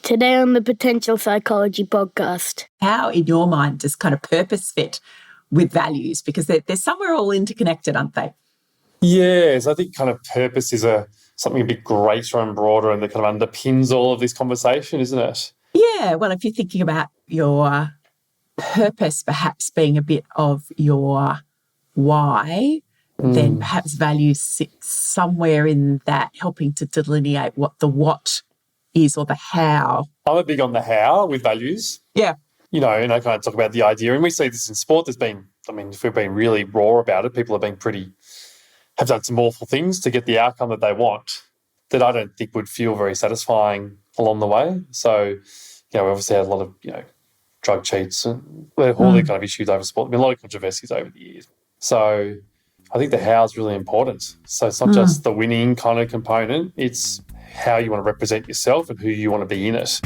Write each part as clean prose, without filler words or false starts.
Today on the Potential Psychology podcast. How, in your mind, does kind of purpose fit with values? Because they're somewhere all interconnected, aren't they? Yes, I think kind of purpose is something a bit greater and broader and that kind of underpins all of this conversation, isn't it? Yeah, well, if you're thinking about your purpose perhaps being a bit of your why, then perhaps values sit somewhere in that, helping to delineate what the what is or the how. I'm a big on the how with values. Yeah. And I kind of talk about the idea, and we see this in sport. If we've been really raw about it, people have done some awful things to get the outcome that they want that I don't think would feel very satisfying along the way. So, we obviously had a lot of, drug cheats and all the kind of issues over sport. There's been a lot of controversies over the years. So I think the how is really important. So it's not just the winning kind of component, it's how you want to represent yourself and who you want to be in it.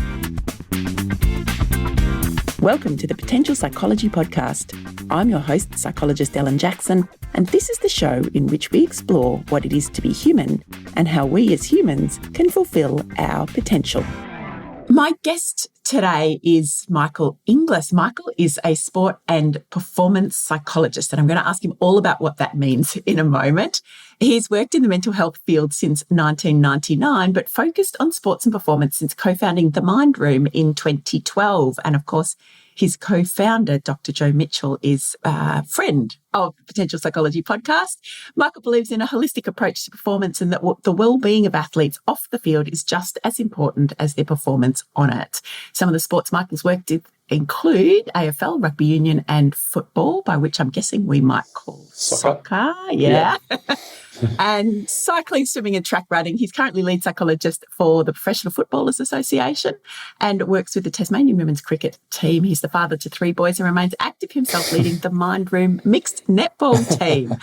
Welcome to the Potential Psychology Podcast. I'm your host, psychologist Ellen Jackson, and this is the show in which we explore what it is to be human and how we as humans can fulfill our potential. My guest today is Michael Inglis. Michael is a sport and performance psychologist, and I'm going to ask him all about what that means in a moment. He's worked in the mental health field since 1999, but focused on sports and performance since co-founding The Mind Room in 2012. And of course, his co-founder, Dr. Joe Mitchell, is a friend of the Potential Psychology Podcast. Michael believes in a holistic approach to performance and that the well-being of athletes off the field is just as important as their performance on it. Some of the sports Michael's worked with include AFL, rugby union and football, by which I'm guessing we might call soccer. Yeah. And cycling, swimming and track running. He's currently lead psychologist for the Professional Footballers Association and works with the Tasmanian women's cricket team. He's the father to 3 boys and remains active himself leading the Mind Room mixed netball team.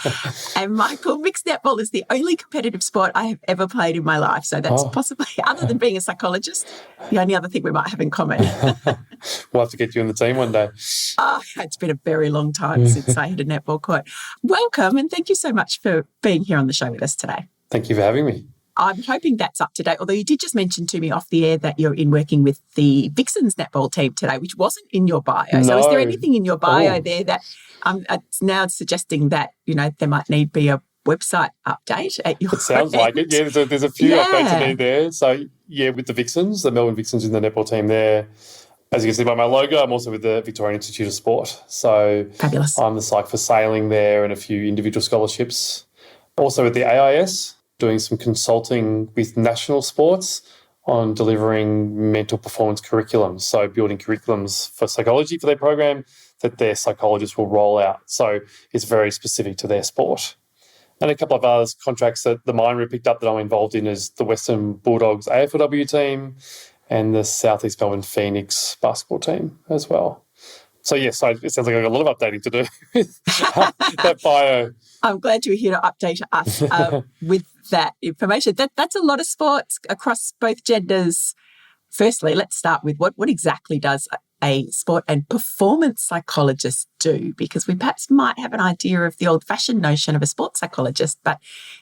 And Michael, mixed netball is the only competitive sport I have ever played in my life. So that's possibly, other than being a psychologist, the only other thing we might have in common. We'll have to get you in the team one day. It's been a very long time since I had a netball court. Welcome, and thank you so much for being here on the show with us today. Thank you for having me. I'm hoping that's up to date, although you did just mention to me off the air that you're in working with the Vixens netball team today, which wasn't in your bio. No. So is there anything in your bio there that it's now suggesting that, there might need to be a website update at your It sounds end? like it. Yeah, there's a few updates to need there. So, with the Vixens, the Melbourne Vixens in the netball team there. As you can see by my logo, I'm also with the Victorian Institute of Sport. So fabulous. I'm the psych for sailing there and a few individual scholarships. Also with the AIS, doing some consulting with national sports on delivering mental performance curriculums. So building curriculums for psychology for their program that their psychologists will roll out. So it's very specific to their sport. And a couple of other contracts that the Mind Room picked up that I'm involved in is the Western Bulldogs AFLW team and the Southeast Melbourne Phoenix basketball team as well. So, it sounds like I've got a lot of updating to do with that bio. I'm glad you're here to update us with that information. That's a lot of sports across both genders. Firstly, let's start with what exactly does a sport and performance psychologist do? Because we perhaps might have an idea of the old-fashioned notion of a sports psychologist, but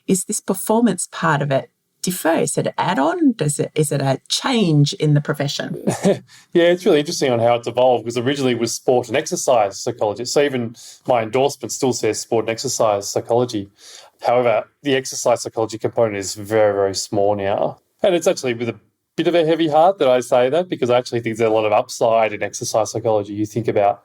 is this performance part of it differ? Is it an add-on? Is it a change in the profession? Yeah, it's really interesting on how it's evolved because originally it was sport and exercise psychology. So even my endorsement still says sport and exercise psychology. However, the exercise psychology component is very, very small now. And it's actually with a bit of a heavy heart that I say that because I actually think there's a lot of upside in exercise psychology. You think about,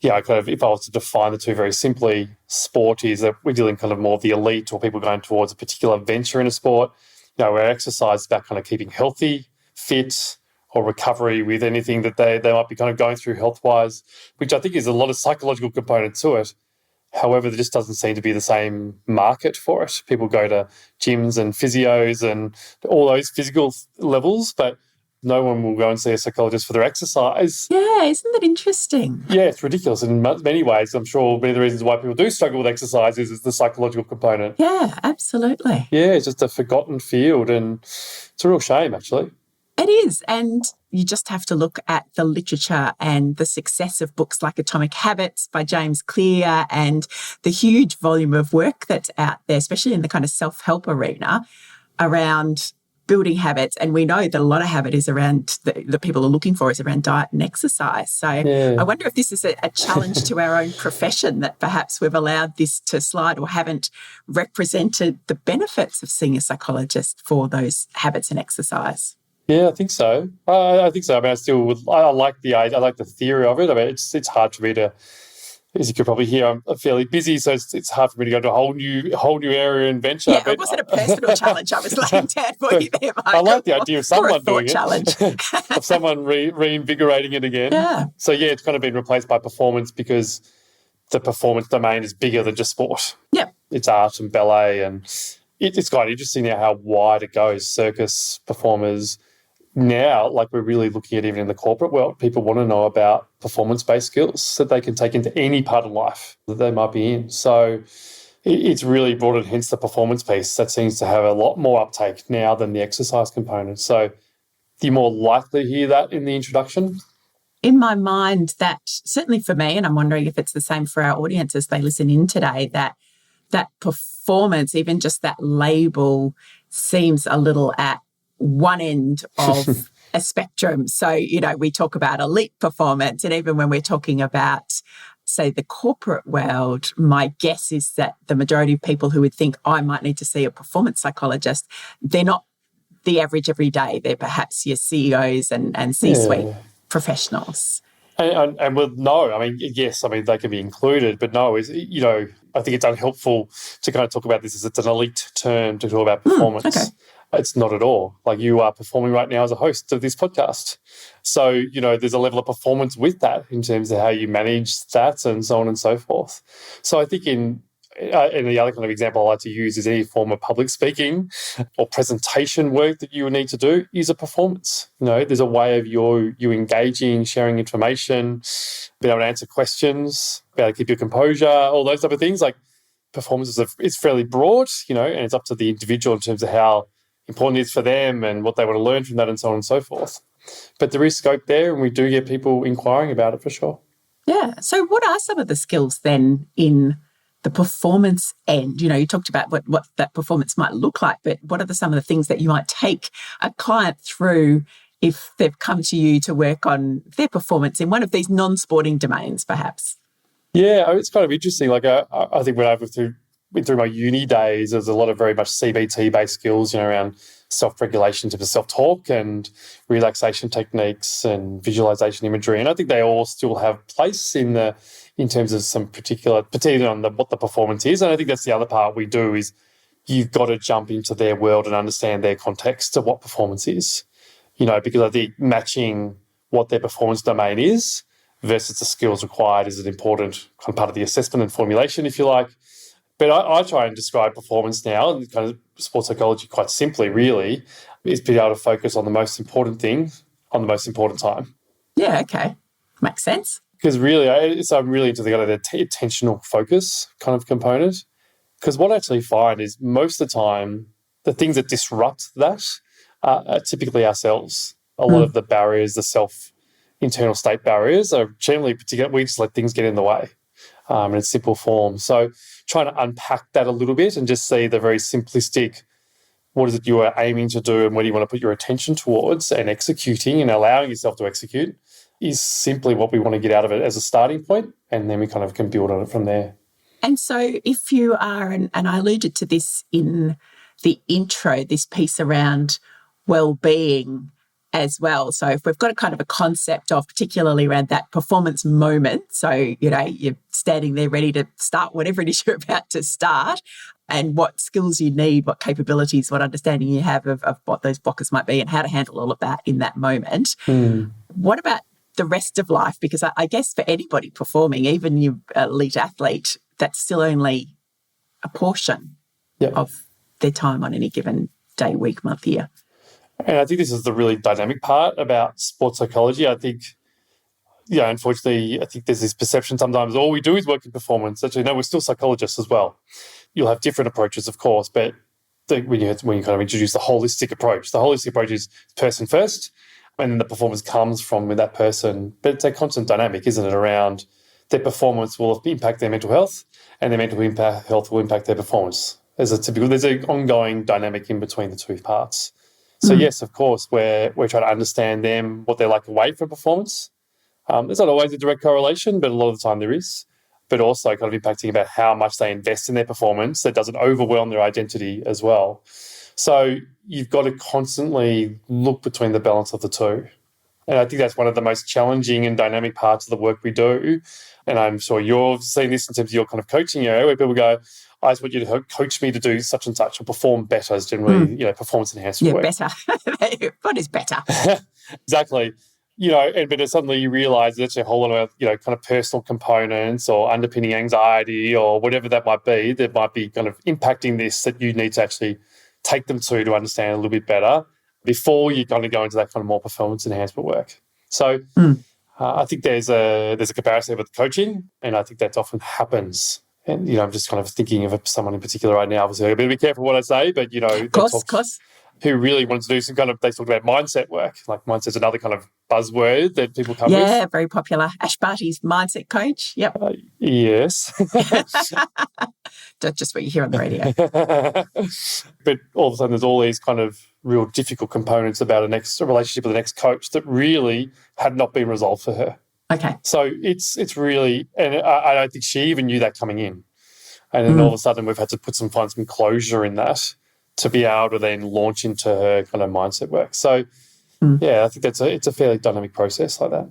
if I was to define the two very simply, sport is that we're dealing kind of more of the elite or people going towards a particular venture in a sport. Where exercise is about kind of keeping healthy, fit, or recovery with anything that they might be kind of going through health-wise, which I think is a lot of psychological component to it. However, there just doesn't seem to be the same market for it. People go to gyms and physios and all those physical levels, but no one will go and see a psychologist for their exercise. Yeah, isn't that interesting? Yeah, it's ridiculous in many ways. I'm sure many of the reasons why people do struggle with exercise is the psychological component. Yeah, absolutely. Yeah, it's just a forgotten field and it's a real shame, actually. It is, and you just have to look at the literature and the success of books like Atomic Habits by James Clear and the huge volume of work that's out there, especially in the kind of self-help arena, around building habits, and we know that a lot of habit is around the people are looking for is around diet and exercise. So I wonder if this is a challenge to our own profession, that perhaps we've allowed this to slide or haven't represented the benefits of seeing a psychologist for those habits and exercise. Yeah, I think so. I think so. I mean, I like the theory of it. I mean, it's hard for me to, as you could probably hear, I'm fairly busy, so it's hard for me to go to a whole new area and venture. Yeah, it wasn't a personal challenge I was laying down for you there, Michael. I like the idea of someone doing challenge. it, of someone reinvigorating it again. Yeah. So yeah, it's kind of been replaced by performance because the performance domain is bigger than just sport. Yeah. It's art and ballet, and it's quite interesting now how wide it goes. Circus performers. Now, like we're really looking at even in the corporate world, people want to know about performance-based skills that they can take into any part of life that they might be in. So it's really broadened, hence the performance piece that seems to have a lot more uptake now than the exercise component. So you're more likely to hear that in the introduction. In my mind, that certainly for me, and I'm wondering if it's the same for our audience as they listen in today, that performance, even just that label, seems a little at one end of a spectrum. So, we talk about elite performance, and even when we're talking about, say, the corporate world, my guess is that the majority of people who would think I might need to see a performance psychologist, they're not the average everyday. They're perhaps your CEOs and C-suite professionals. And with no, I mean, yes, I mean, they can be included, but no, I think it's unhelpful to kind of talk about this as it's an elite term to talk about performance. Okay. It's not at all. Like, you are performing right now as a host of this podcast. So, there's a level of performance with that in terms of how you manage that and so on and so forth. So I think in the other kind of example I like to use is any form of public speaking or presentation work that you would need to do is a performance. There's a way of you engaging, sharing information, being able to answer questions, be able to keep your composure, all those type of things. Like, performance is fairly broad, and it's up to the individual in terms of how important it is for them and what they want to learn from that and so on and so forth. But there is scope there, and we do get people inquiring about it for sure. Yeah. So what are some of the skills then in the performance end? You talked about what that performance might look like, but what are some of the things that you might take a client through if they've come to you to work on their performance in one of these non-sporting domains, perhaps? Yeah, it's kind of interesting. Like, I think when I went through my uni days, there's a lot of very much CBT-based skills, around self-regulation, to self-talk and relaxation techniques and visualization imagery. And I think they all still have place in terms of some particularly on what the performance is. And I think that's the other part we do is you've got to jump into their world and understand their context of what performance is, because I think matching what their performance domain is versus the skills required is an important kind of part of the assessment and formulation, if you like. But I try and describe performance now, and kind of sports psychology quite simply, really, is being able to focus on the most important thing on the most important time. Yeah, okay. Makes sense. Because really, I'm really into the kind of the attentional focus kind of component. Because what I actually find is most of the time, the things that disrupt that are typically ourselves. A lot of the barriers, the internal state barriers are generally particular. We just let things get in the way. In its simple form. So trying to unpack that a little bit and just see the very simplistic, what is it you are aiming to do and what do you want to put your attention towards, and executing and allowing yourself to execute is simply what we want to get out of it as a starting point, and then we kind of can build on it from there. And so if you are, and I alluded to this in the intro, this piece around wellbeing as well. So if we've got a kind of a concept of particularly around that performance moment, so, you're standing there ready to start whatever it is you're about to start, and what skills you need, what capabilities, what understanding you have of what those blockers might be and how to handle all of that in that moment. What about the rest of life? Because I guess for anybody performing, even your elite athlete, that's still only a portion of their time on any given day, week, month, year. And I think this is the really dynamic part about sports psychology. I think, unfortunately, I think there's this perception sometimes all we do is work in performance. Actually, no, we're still psychologists as well. You'll have different approaches, of course, but when you kind of introduce the holistic approach is person first, and then the performance comes from that person. But it's a constant dynamic, isn't it, around their performance will impact their mental health, and their mental health will impact their performance. There's an ongoing dynamic in between the two parts. So yes, of course, we're trying to understand them, what they're like away from performance. There's not always a direct correlation, but a lot of the time there is. But also kind of impacting about how much they invest in their performance that doesn't overwhelm their identity as well. So you've got to constantly look between the balance of the two. And I think that's one of the most challenging and dynamic parts of the work we do. And I'm sure you're seeing this in terms of your kind of coaching area where people go, I just want you to coach me to do such and such or perform better is generally, performance enhancement work. Better. What is better? Exactly. But suddenly you realise there's a whole lot of, kind of personal components or underpinning anxiety or whatever that might be kind of impacting this that you need to actually take them to understand a little bit better before you kind of go into that kind of more performance enhancement work. So I think there's a comparison with coaching, and I think that often happens. And, I'm just kind of thinking of someone in particular right now. Obviously, I've got to be careful what I say, but, Of course. Who really wants to do some kind of, they talk about mindset work. Like mindset's another kind of buzzword that people come with. Yeah, very popular. Ash Barty's mindset coach. Yep. Yes. That's just what you hear on the radio. But all of a sudden there's all these kind of real difficult components about a relationship with the next coach that really had not been resolved for her. Okay. So it's really, and I don't think she even knew that coming in. And then all of a sudden we've had to find some closure in that to be able to then launch into her kind of mindset work. So, I think it's a fairly dynamic process like that.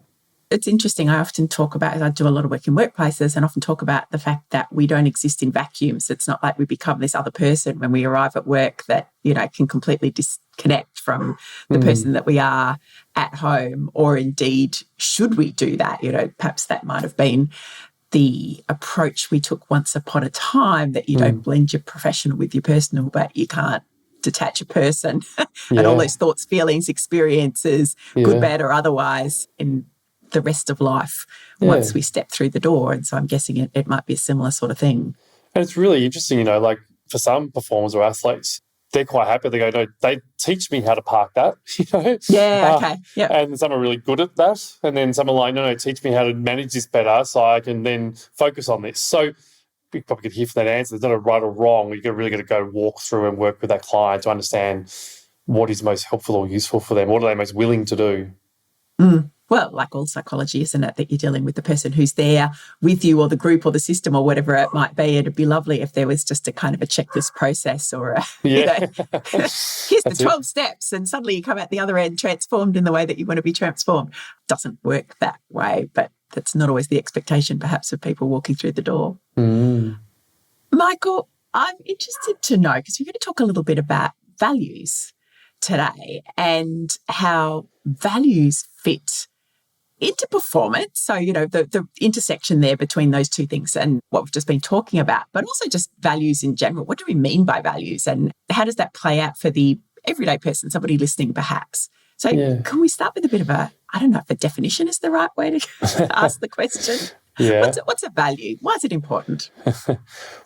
It's interesting. I often talk about, I do a lot of work in workplaces and often talk about the fact that we don't exist in vacuums. It's not like we become this other person when we arrive at work that, can completely disconnect from the person that we are at home, or indeed, should we do that? Perhaps that might have been the approach we took once upon a time, that you don't blend your professional with your personal, but you can't detach a person and all those thoughts, feelings, experiences, good, bad or otherwise, in the rest of life once we step through the door. And so I'm guessing it might be a similar sort of thing. And it's really interesting, like for some performers or athletes, they're quite happy. They go, no, they teach me how to park that, Yeah, okay. Yeah. And some are really good at that. And then some are like, no, teach me how to manage this better so I can then focus on this. So we probably could hear from that answer, there's not a right or wrong. You're really going to go walk through and work with that client to understand what is most helpful or useful for them. What are they most willing to do? Well, like all psychology, isn't it, that you're dealing with the person who's there with you, or the group or the system or whatever it might be. It'd be lovely if there was just a kind of a checklist process, or here's the 12 steps, and suddenly you come out the other end transformed in the way that you want to be transformed. Doesn't work that way, but that's not always the expectation perhaps of people walking through the door. Michael, I'm interested to know, because we're going to talk a little bit about values today and how values fit into performance. So, the intersection there between those two things and what we've just been talking about, but also just values in general. What do we mean by values, and how does that play out for the everyday person, somebody listening perhaps? So can we start with a bit of I don't know if a definition is the right way to ask the question. Yeah. What's a value? Why is it important? Well,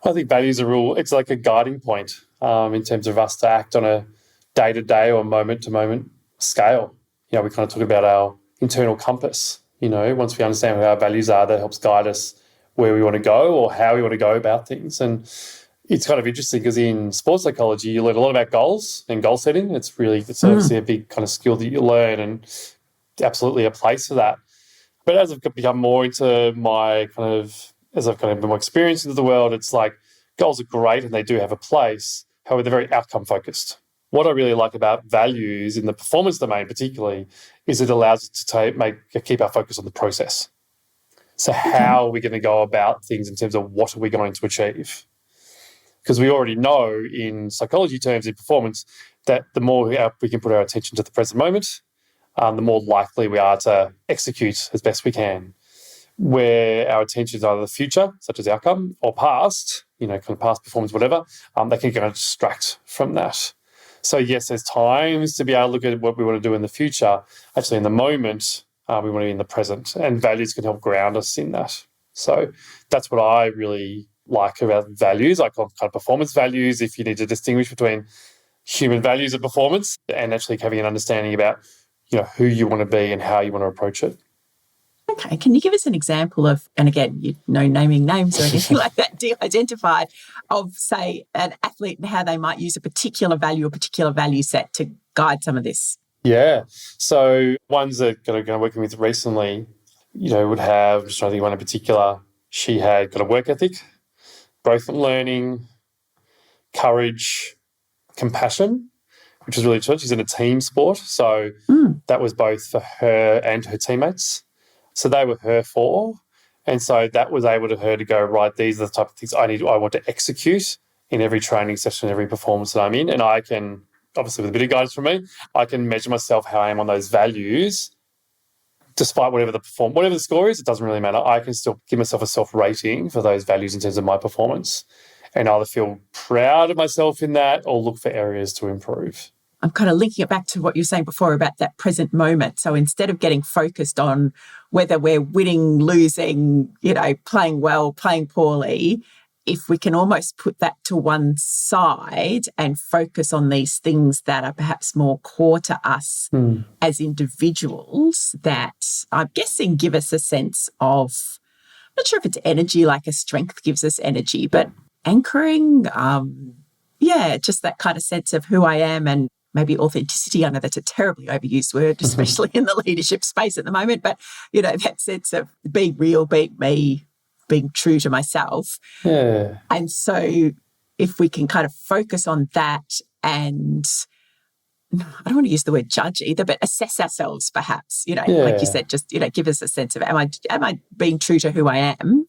I think values are it's like a guiding point in terms of us to act on a day-to-day or moment-to-moment scale. We kind of talk about our internal compass. Once we understand what our values are, that helps guide us where we want to go or how we want to go about things. And it's kind of interesting because in sports psychology, you learn a lot about goals and goal setting. It's obviously a big kind of skill that you learn, and absolutely a place for that. But as I've become more into as I've kind of been more experienced into the world, it's like goals are great and they do have a place. However, they're very outcome focused. What I really like about values in the performance domain particularly is it allows us to keep our focus on the process. So how are we going to go about things in terms of what are we going to achieve? Because we already know in psychology terms, in performance, that the more we can put our attention to the present moment, the more likely we are to execute as best we can. Where our attention is either the future, such as outcome, or past, kind of past performance, whatever, they can kind of distract from that. So yes, there's times to be able to look at what we want to do in the future. Actually, in the moment, we want to be in the present, and values can help ground us in that. So that's what I really like about values. I call them kind of performance values, if you need to distinguish between human values of performance and actually having an understanding about, who you want to be and how you want to approach it. Okay, can you give us an example of, and again, naming names or anything like that, de-identified, of, say, an athlete and how they might use a particular value or particular value set to guide some of this? Yeah. So ones that kind of working with recently, would have, I'm just trying to think of one in particular. She had got a work ethic, growth and learning, courage, compassion, which was really good. She's in a team sport. So that was both for her and her teammates. So they were her four. And so that was able to her to go, right, these are the type of things I want to execute in every training session, every performance that I'm in. And I can, obviously with a bit of guidance from me, I can measure myself how I am on those values. Despite whatever the score is, it doesn't really matter. I can still give myself a self-rating for those values in terms of my performance and either feel proud of myself in that or look for areas to improve. I'm kind of linking it back to what you were saying before about that present moment. So instead of getting focused on whether we're winning, losing, playing well, playing poorly, if we can almost put that to one side and focus on these things that are perhaps more core to us as individuals, that I'm guessing give us a sense of, I'm not sure if it's energy, like a strength gives us energy, but anchoring, just that kind of sense of who I am, and maybe authenticity. I know that's a terribly overused word, especially in the leadership space at the moment, but, that sense of being real, being me, being true to myself. Yeah. And so if we can kind of focus on that, and I don't want to use the word judge either, but assess ourselves perhaps, like you said, just, give us a sense of, am I being true to who I am?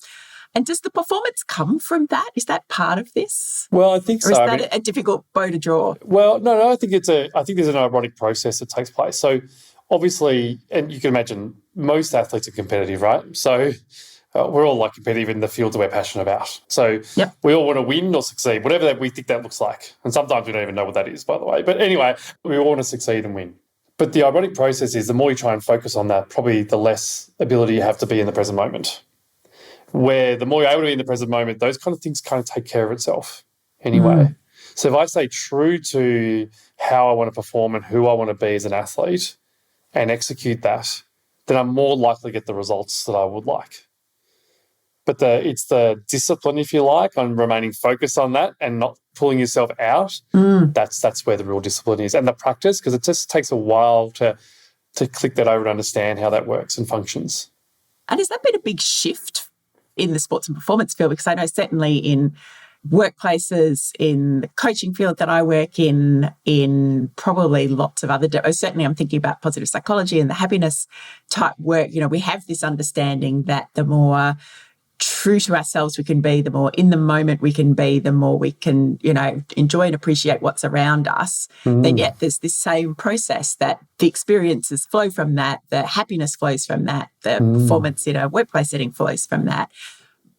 And does the performance come from that? Is that part of this? Well, I think so. Or is that a difficult bow to draw? Well, no, I think there's an aerobic process that takes place. So obviously, and you can imagine most athletes are competitive, right? So we're all competitive in the fields that we're passionate about. So we all want to win or succeed, whatever we think that looks like. And sometimes we don't even know what that is, by the way. But anyway, we all want to succeed and win. But the ironic process is the more you try and focus on that, probably the less ability you have to be in the present moment. Where the more you're able to be in the present moment, those kind of things kind of take care of itself anyway. So if I stay true to how I want to perform and who I want to be as an athlete and execute that, then I'm more likely to get the results that I would like. But it's the discipline, if you like, on remaining focused on that and not pulling yourself out. That's where the real discipline is. And the practice, because it just takes a while to click that over and understand how that works and functions. And has that been a big shift in the sports and performance field? Because I know certainly in workplaces, in the coaching field that I work in probably lots of other, certainly I'm thinking about positive psychology and the happiness type work, we have this understanding that the more true to ourselves we can be, the more in the moment we can be, the more we can, enjoy and appreciate what's around us. Then yet there's this same process that the experiences flow from that, the happiness flows from that, the performance in a workplace setting flows from that.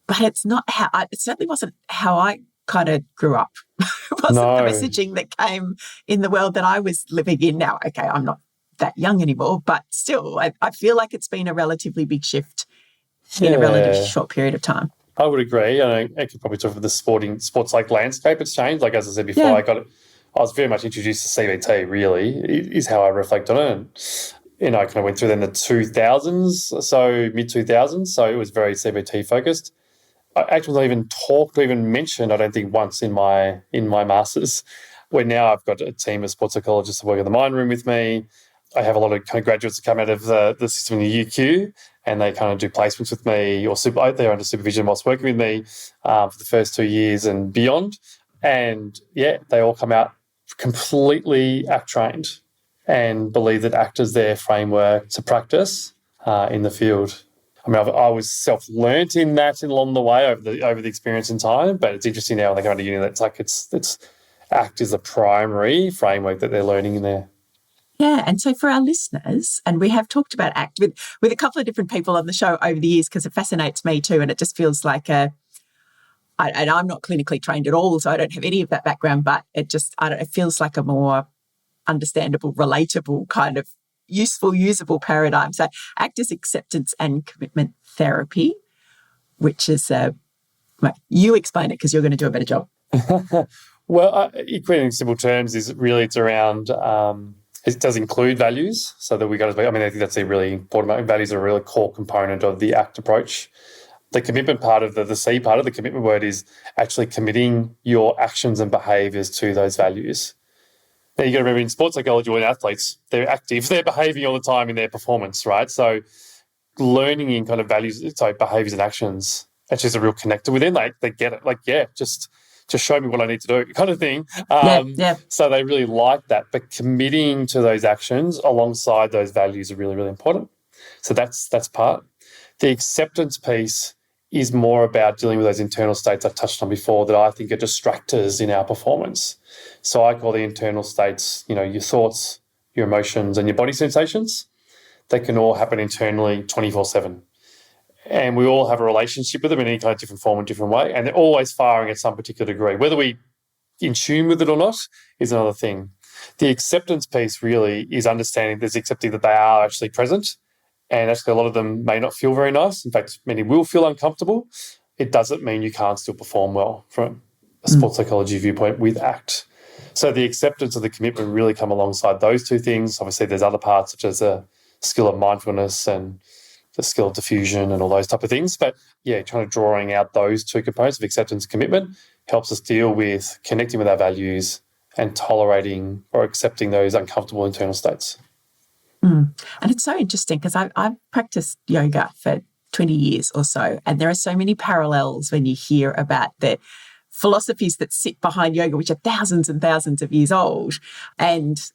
But it's not it certainly wasn't how I kind of grew up. It wasn't the messaging that came in the world that I was living in. Now, okay, I'm not that young anymore, but still, I feel like it's been a relatively big shift in a relatively short period of time. I would agree. I could probably talk about the sports landscape. It's changed. Like as I said before, I was very much introduced to CBT. Really, is how I reflect on it. And I kind of went through then the 2000s, so mid 2000s. So it was very CBT focused. I actually not even talked or even mentioned, I don't think, once in my masters. Where now I've got a team of sports psychologists that work in the mind room with me. I have a lot of kind of graduates that come out of the system in the UQ, and they kind of do placements with me, or they're under supervision whilst working with me for the first 2 years and beyond. And they all come out completely ACT trained and believe that ACT is their framework to practice in the field. I mean, I was self-learnt in that along the way over the experience in time, but it's interesting now when they come into uni that it's ACT is the primary framework that they're learning in there. Yeah, and so for our listeners, and we have talked about ACT with a couple of different people on the show over the years because it fascinates me too, and it just feels like and I'm not clinically trained at all, so I don't have any of that background, but it feels like a more understandable, relatable kind of useful, usable paradigm. So ACT is acceptance and commitment therapy, which is, you explain it because you're going to do a better job. Well, equating in simple terms is really it's around... it does include values, so that I think that's a really important. Values are a really core component of the ACT approach. The commitment part of the C part of the commitment word is actually committing your actions and behaviours to those values. Now, you got to remember in sports psychology or in athletes, they're active, they're behaving all the time in their performance, right? So learning in kind of values, so behaviors and actions, it's just a real connector within. Like they get it. Like, yeah, just show me what I need to do, kind of thing. Yeah. So they really like that. But committing to those actions alongside those values are really, really important. So that's part. The acceptance piece is more about dealing with those internal states I've touched on before that I think are distractors in our performance. So I call the internal states, your thoughts, your emotions, and your body sensations. They can all happen internally 24/7. And we all have a relationship with them in any kind of different form and different way. And they're always firing at some particular degree. Whether we in tune with it or not is another thing. The acceptance piece really is understanding there's accepting that they are actually present. And actually a lot of them may not feel very nice. In fact, many will feel uncomfortable. It doesn't mean you can't still perform well from a sports psychology viewpoint with ACT. So the acceptance and the commitment really come alongside those two things. Obviously, there's other parts such as a skill of mindfulness and the skill of diffusion and all those type of things. But yeah, trying to drawing out those two components of acceptance and commitment helps us deal with connecting with our values and tolerating or accepting those uncomfortable internal states. And it's so interesting because I've practiced yoga for 20 years or so, and there are so many parallels when you hear about the philosophies that sit behind yoga, which are thousands and thousands of years old, and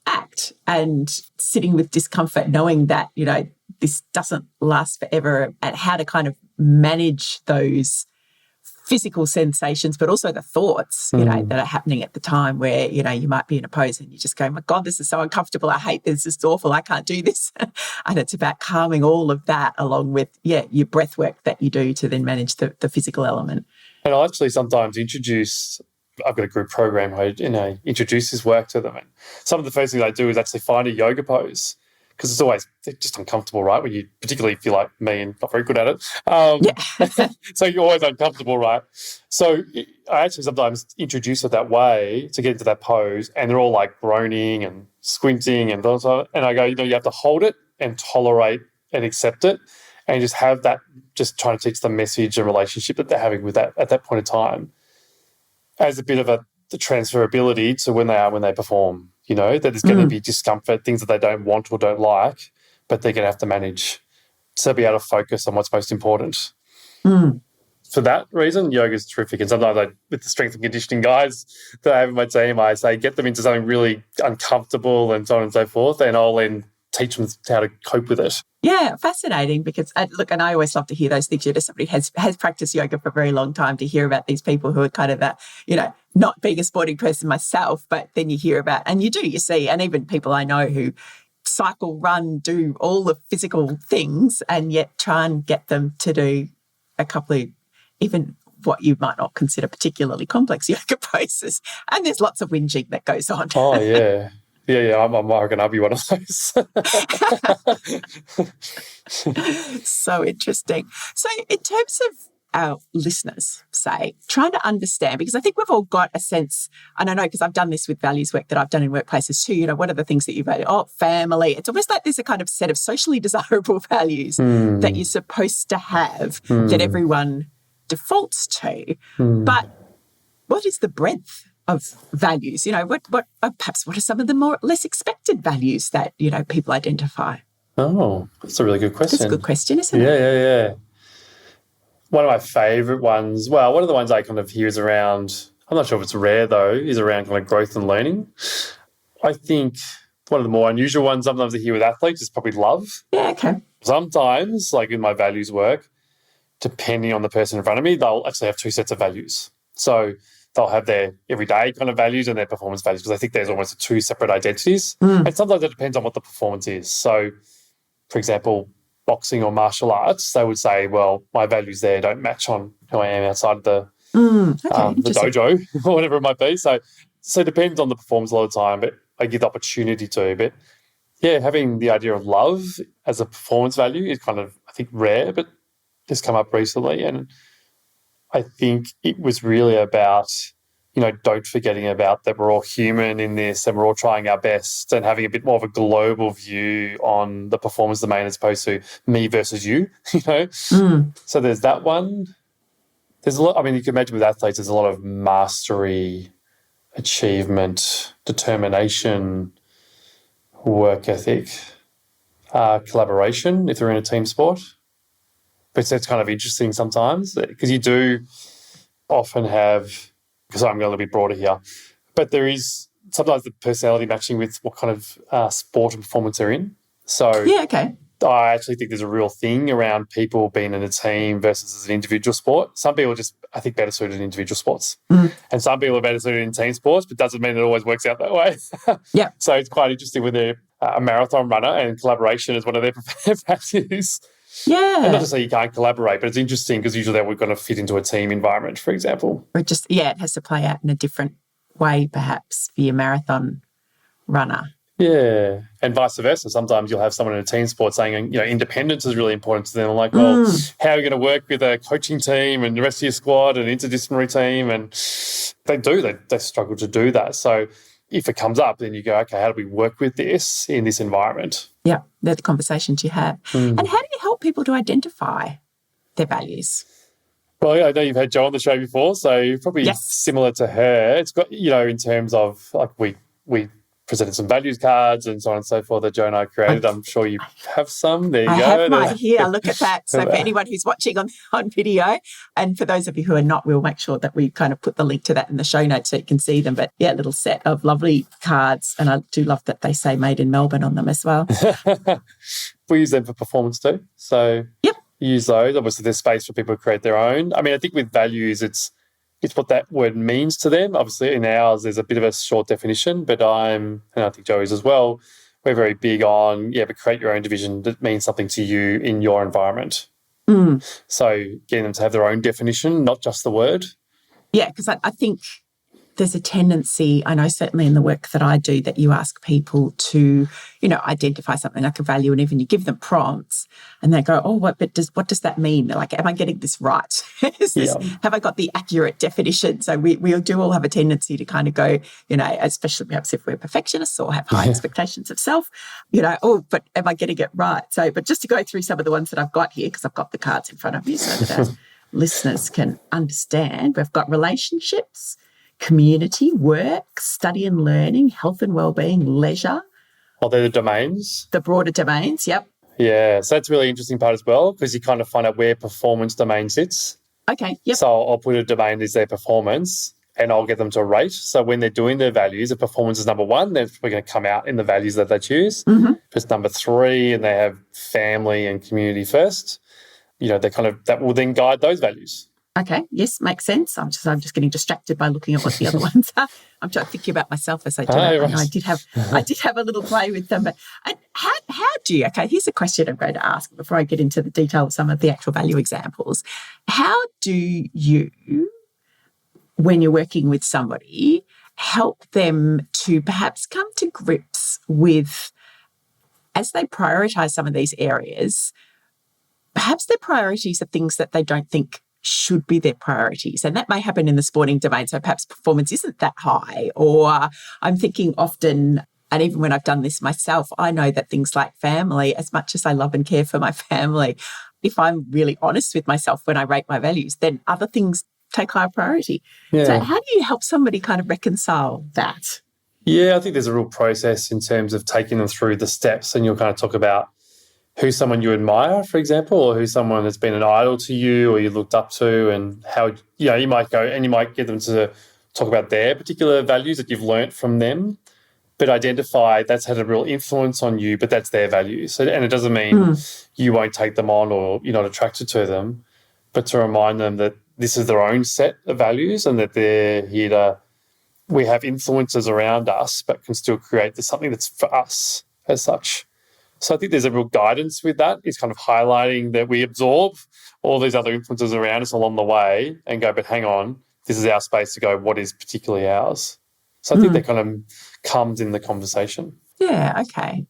ACT and sitting with discomfort, knowing that, this doesn't last forever, and how to kind of manage those physical sensations, but also the thoughts, that are happening at the time where, you might be in a pose and you just go, my God, this is so uncomfortable. I hate this. This is awful. I can't do this. And it's about calming all of that along with, your breath work that you do to then manage the physical element. And I'll actually sometimes I've got a group program where I introduce this work to them. And some of the first things I do is actually find a yoga pose because it's always just uncomfortable, right? When you particularly feel like me and not very good at it. So you're always uncomfortable, right? So I actually sometimes introduce it that way to get into that pose, and they're all like groaning and squinting and I go, you have to hold it and tolerate and accept it and just have that, just trying to teach the message and relationship that they're having with that at that point in time as a bit of the transferability to when they perform. That there's going to be discomfort, things that they don't want or don't like, but they're going to have to manage to be able to focus on what's most important. For that reason, yoga is terrific. And sometimes with the strength and conditioning guys that I have in my team, I say, get them into something really uncomfortable and so on and so forth, and I'll then teach them how to cope with it. Yeah, fascinating because, and I always love to hear those things. Somebody has practiced yoga for a very long time, to hear about these people who are kind of not being a sporting person myself, but then you hear about, and you see, and even people I know who cycle, run, do all the physical things, and yet try and get them to do a couple of even what you might not consider particularly complex yoga poses. And there's lots of whinging that goes on. Oh, yeah. Yeah, I reckon I'll be one of those. So interesting. So in terms of our listeners, say, trying to understand, because I think we've all got a sense, and I know because I've done this with values work that I've done in workplaces too, what are the things that you value? Oh, family. It's almost like there's a kind of set of socially desirable values that you're supposed to have that everyone defaults to. But what is the breadth of values? What are some of the more less expected values that, people identify? Oh, that's a really good question. That's a good question, isn't it? Yeah. One of my favourite ones, one of the ones I kind of hear is around, I'm not sure if it's rare though, is around kind of growth and learning. I think one of the more unusual ones sometimes I hear with athletes is probably love. Yeah, okay. Sometimes, like in my values work, depending on the person in front of me, they'll actually have two sets of values. So they'll have their everyday kind of values and their performance values, because I think there's almost two separate identities. And sometimes it depends on what the performance is. So, for example, boxing or martial arts, they would say, well, my values there don't match on who I am outside of the dojo or whatever it might be. So it depends on the performance a lot of the time, but I give the opportunity to. But yeah, having the idea of love as a performance value is kind of, I think, rare, but has come up recently. And I think it was really about, don't forgetting about that we're all human in this and we're all trying our best, and having a bit more of a global view on the performance domain as opposed to me versus you, So there's that one. There's a lot, you can imagine with athletes, there's a lot of mastery achievement, determination, work ethic, collaboration if they're in a team sport. But it's kind of interesting sometimes because you do often have, because I'm going a little bit broader here, but there is sometimes the personality matching with what kind of sport and performance they're in. So Yeah, okay. I actually think there's a real thing around people being in a team versus as an individual sport. Some people are just, I think, better suited in individual sports. And some people are better suited in team sports, but doesn't mean it always works out that way. Yeah. So it's quite interesting when they're a marathon runner and collaboration is one of their values. Yeah. And not to say you can't collaborate, but it's interesting because usually we're going to fit into a team environment, for example. Or just, it has to play out in a different way, perhaps, for your marathon runner. Yeah, and vice versa. Sometimes you'll have someone in a team sport saying, independence is really important to them. I'm like, well, how are you going to work with a coaching team and the rest of your squad and interdisciplinary team? And they struggle to do that. So if it comes up, then you go, okay, how do we work with this in this environment? Yeah, they're the conversations you have. And how do you help people to identify their values? Well, yeah, I know you've had Jo on the show before, so probably similar to her. It's got, in terms of like we presented some values cards and so on and so forth that Jo and I created. I'm sure you have some. There you go. I have mine here. Look at that. So for anyone who's watching on video, and for those of you who are not, we'll make sure that we kind of put the link to that in the show notes so you can see them. But yeah, a little set of lovely cards. And I do love that they say made in Melbourne on them as well. We use them for performance too. So yep. Use those. Obviously, there's space for people to create their own. I mean, I think with values, it's what that word means to them. Obviously, in ours, there's a bit of a short definition, but and I think Joey's as well, we're very big on, but create your own division that means something to you in your environment. So getting them to have their own definition, not just the word. Yeah, because I think there's a tendency, I know certainly in the work that I do, that you ask people to, identify something like a value, and even you give them prompts and they go, oh, what does that mean? They're like, am I getting this right? Have I got the accurate definition? So we do all have a tendency to kind of go, especially perhaps if we're perfectionists or have high expectations of self, but am I getting it right? So, but just to go through some of the ones that I've got here, because I've got the cards in front of me so that our listeners can understand. We've got relationships, community, work, study and learning, health and wellbeing, leisure. Oh, they're the domains? The broader domains, yep. Yeah, so that's a really interesting part as well because you kind of find out where performance domain sits. Okay, yep. So I'll put a domain as their performance and I'll get them to rate. So when they're doing their values, if performance is number one, then we're going to come out in the values that they choose. If it's number three and they have family and community first, that will then guide those values. Okay, yes, makes sense. I'm just getting distracted by looking at what the other ones are. I'm thinking about myself as I do it. Right. I did have a little play with them. But how do you? Okay, here's a question I'm going to ask before I get into the detail of some of the actual value examples. How do you, when you're working with somebody, help them to perhaps come to grips with, as they prioritise some of these areas, perhaps their priorities are things that they don't think should be their priorities. And that may happen in the sporting domain. So perhaps performance isn't that high. Or I'm thinking often, and even when I've done this myself, I know that things like family, as much as I love and care for my family, if I'm really honest with myself when I rate my values, then other things take higher priority. Yeah. So how do you help somebody kind of reconcile that? Yeah, I think there's a real process in terms of taking them through the steps, and you'll kind of talk about who's someone you admire, for example, or who's someone that's been an idol to you or you looked up to, and how, you might go and you might get them to talk about their particular values that you've learnt from them, but identify that's had a real influence on you, but that's their values. And it doesn't mean you won't take them on or you're not attracted to them, but to remind them that this is their own set of values and that they're here to, we have influences around us, but can still create something that's for us as such. So I think there's a real guidance with that. It's kind of highlighting that we absorb all these other influences around us along the way and go, but hang on, this is our space to go, what is particularly ours? So I think that kind of comes in the conversation. Yeah, okay.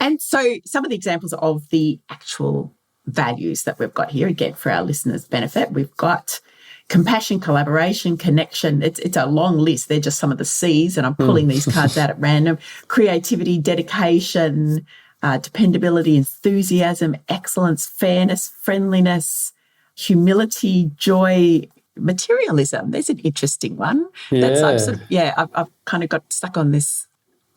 And so some of the examples of the actual values that we've got here, again, for our listeners' benefit, we've got compassion, collaboration, connection. It's a long list. They're just some of the C's, and I'm pulling these cards out at random. Creativity, dedication, dependability, enthusiasm, excellence, fairness, friendliness, humility, joy, materialism. There's an interesting one. Yeah. I've kind of got stuck on this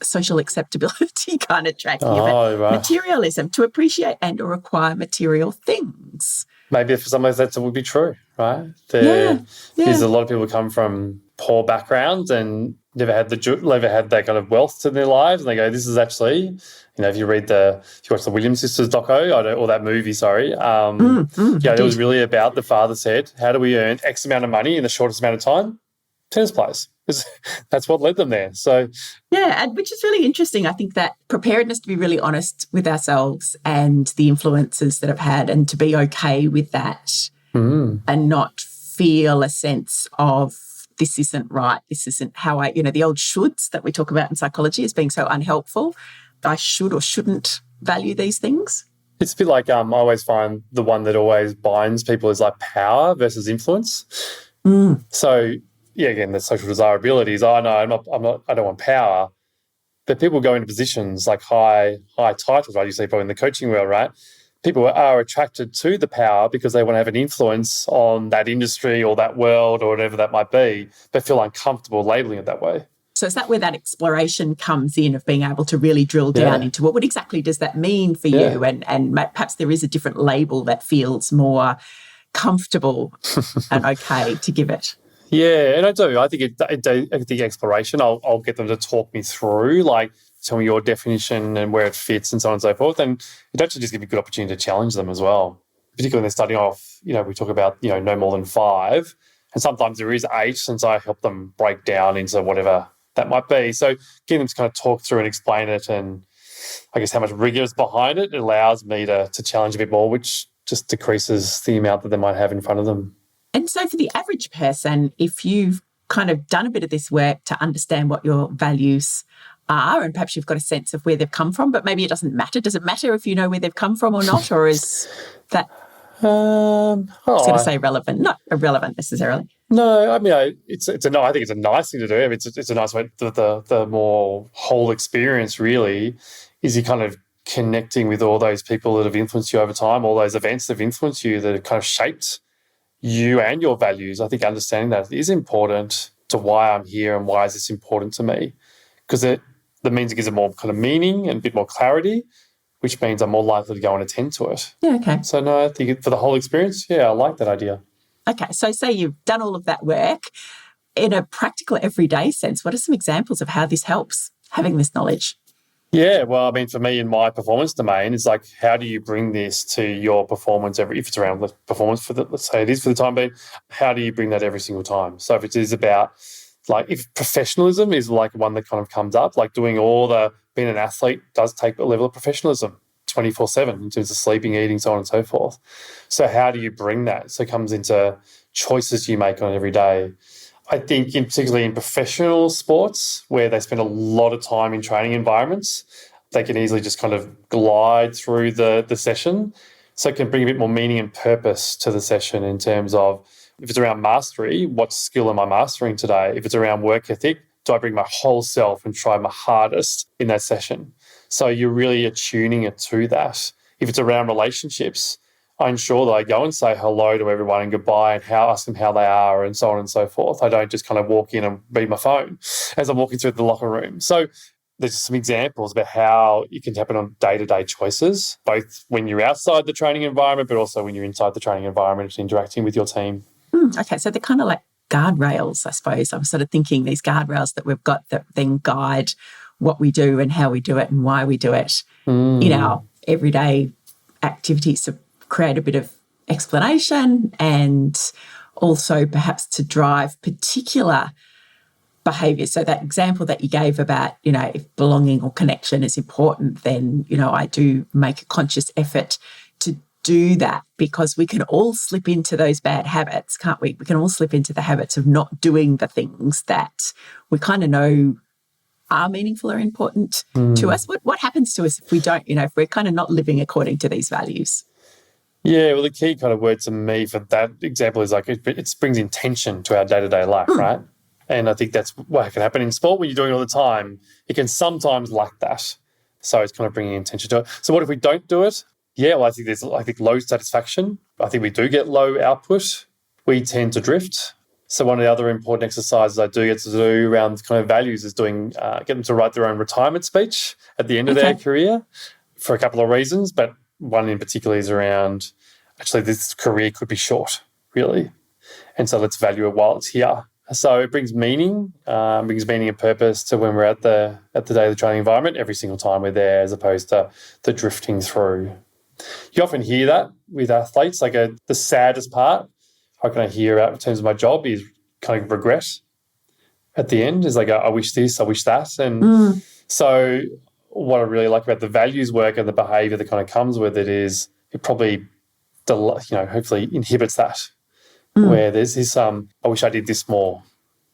social acceptability kind of track here. Oh, But right. materialism, to appreciate and or acquire material things. Maybe for some of us that would be true, right? Yeah. There's a lot of people who come from poor backgrounds and never had that kind of wealth to their lives, and they go, "This is actually," if you watch the Williams sisters doco or that movie, sorry, it was really about the father said, "How do we earn X amount of money in the shortest amount of time? Tennis players." That's what led them there. So yeah, and which is really interesting. I think that preparedness to be really honest with ourselves and the influences that I've had, and to be okay with that, and not feel a sense of this isn't right, this isn't how the old shoulds that we talk about in psychology as being so unhelpful. I should or shouldn't value these things. It's a bit like I always find the one that always binds people is like power versus influence. So yeah, again, the social desirabilities. Oh no, I don't want power. But people go into positions like high titles, right? You see people in the coaching world, right? People are attracted to the power because they want to have an influence on that industry or that world or whatever that might be, but feel uncomfortable labeling it that way. So is that where that exploration comes in, of being able to really drill down into what exactly does that mean for you? And perhaps there is a different label that feels more comfortable and okay to give it. Yeah, and I do. I think the exploration, I'll get them to talk me through, like, tell me your definition and where it fits and so on and so forth. And it actually just gives me a good opportunity to challenge them as well. Particularly when they're starting off, we talk about, no more than 5. And sometimes there is 8, since I help them break down into whatever that might be. So getting them to kind of talk through and explain it, and I guess how much rigor is behind it, allows me to challenge a bit more, which just decreases the amount that they might have in front of them. And so for the average person, if you've kind of done a bit of this work to understand what your values are, and perhaps you've got a sense of where they've come from, but maybe it doesn't matter. Does it matter if you know where they've come from or not? Or is that, I was going to say relevant, not irrelevant necessarily? No, I mean, I think it's a nice thing to do. I mean, it's a nice way. The more whole experience really is you kind of connecting with all those people that have influenced you over time, all those events that have influenced you, that have kind of shaped you and your values. I think understanding that is important to why I'm here and why is this important to me, because that means it gives it more kind of meaning and a bit more clarity, which means I'm more likely to go and attend to it. Yeah, okay. So no, I think for the whole experience, I like that idea. Okay, so say you've done all of that work in a practical everyday sense. What are some examples of how this helps, having this knowledge? Yeah, well, I mean, for me in my performance domain, it's like, how do you bring this to your performance if it's around the performance let's say it is for the time being, how do you bring that every single time? So if it is about, like, if professionalism is like one that kind of comes up, like being an athlete does take a level of professionalism 24/7 in terms of sleeping, eating, so on and so forth. So how do you bring that? So it comes into choices you make on every day. I think particularly in professional sports where they spend a lot of time in training environments, they can easily just kind of glide through the session. So it can bring a bit more meaning and purpose to the session in terms of, if it's around mastery, what skill am I mastering today? If it's around work ethic, do I bring my whole self and try my hardest in that session? So you're really attuning it to that. If it's around relationships, I ensure that I go and say hello to everyone and goodbye and ask them how they are and so on and so forth. I don't just kind of walk in and read my phone as I'm walking through the locker room. So there's some examples about how it can happen on day-to-day choices, both when you're outside the training environment, but also when you're inside the training environment and interacting with your team. Okay, so they're kind of like guardrails, I suppose. I'm sort of thinking these guardrails that we've got that then guide what we do and how we do it and why we do it in our everyday activities, to create a bit of explanation, and also perhaps to drive particular behaviours. So that example that you gave about, if belonging or connection is important, then, I do make a conscious effort to do that, because we can all slip into those bad habits, can't we? We can all slip into the habits of not doing the things that we kind of know are meaningful or important to us. What happens to us if we don't, if we're kind of not living according to these values? Yeah, well, the key kind of word to me for that example is like it brings intention to our day-to-day life, right? And I think that's what can happen in sport when you're doing it all the time. It can sometimes lack that. So it's kind of bringing intention to it. So what if we don't do it? Yeah, well, I think low satisfaction. I think we do get low output. we tend to drift. So one of the other important exercises I do get to do around kind of values is get them to write their own retirement speech at the end of their career for a couple of reasons, but one in particular is around actually this career could be short, really. And so let's value it while it's here. So it brings meaning and purpose to when we're at the daily training environment every single time we're there, as opposed to the drifting through. You often hear that with athletes, like the saddest part I kind of hear out in terms of my job is kind of regret at the end. Is like, I wish this, I wish that. And so what I really like about the values work and the behaviour that kind of comes with it is it probably, hopefully inhibits that, where there's this, I wish I did this more.